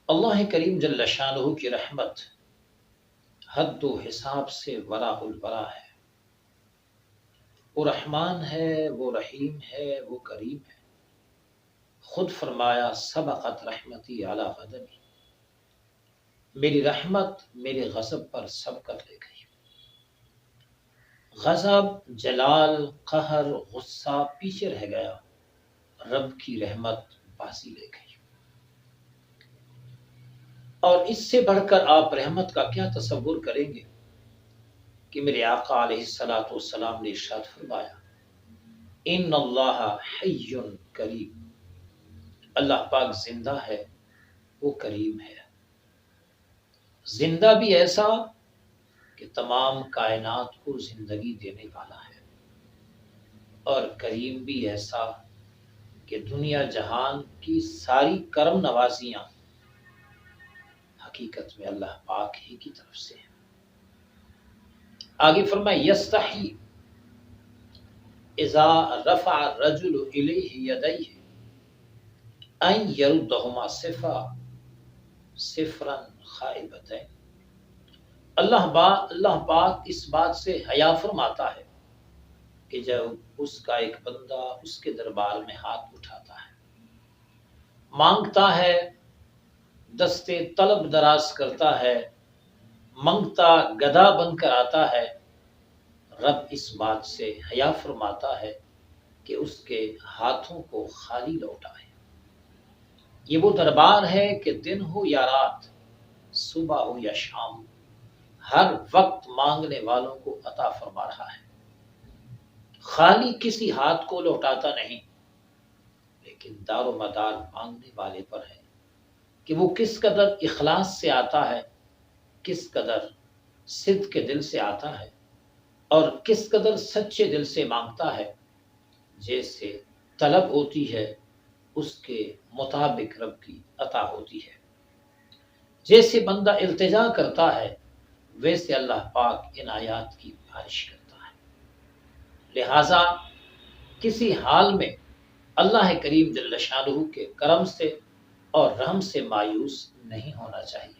اللہ کریم جل شانہ کی رحمت حد و حساب سے وراء الورا ہے۔ وہ رحمان ہے، وہ رحیم ہے، وہ کریم ہے۔ خود فرمایا سبقت رحمتی علی غضبی، میری رحمت میرے غضب پر سبقت لے گئی۔ غضب، جلال، قہر، غصہ پیچھے رہ گیا، رب کی رحمت بازی لے گئی۔ اور اس سے بڑھ کر آپ رحمت کا کیا تصور کریں گے کہ میرے آقا علیہ الصلوۃ والسلام نے ارشاد فرمایا ان اللہ حی کریم، اللہ پاک زندہ ہے، وہ کریم ہے۔ زندہ بھی ایسا کہ تمام کائنات کو زندگی دینے والا ہے، اور کریم بھی ایسا کہ دنیا جہان کی ساری کرم نوازیاں حقیقت میں اللہ پاک ہی کی طرف سے ہیں۔ آگے فرمائے یستحی اذا رفع الرجل الیہ یدیہ ان یردہما صفرا خائبتین، اللہ پاک اس بات سے حیا فرماتا ہے کہ جب اس کا ایک بندہ اس کے دربار میں ہاتھ اٹھاتا ہے، مانگتا ہے، دستے طلب دراز کرتا ہے، منگتا گدا بن کر آتا ہے، رب اس بات سے حیا فرماتا ہے کہ اس کے ہاتھوں کو خالی لوٹائے۔ یہ وہ دربار ہے کہ دن ہو یا رات، صبح ہو یا شام، ہر وقت مانگنے والوں کو عطا فرما رہا ہے۔ خالی کسی ہاتھ کو لوٹاتا نہیں، لیکن دار و مدار مانگنے والے پر ہے کہ وہ کس قدر اخلاص سے آتا ہے، کس قدر صدق کے دل سے آتا ہے، اور کس قدر سچے دل سے مانگتا ہے۔ جیسے طلب ہوتی ہے اس کے مطابق رب کی عطا ہوتی ہے، جیسے بندہ التجا کرتا ہے ویسے اللہ پاک عنایات کی بارش کرتا ہے۔ لہٰذا کسی حال میں اللہ کریم جل شانہ کے کرم سے اور رحم سے مایوس نہیں ہونا چاہیے۔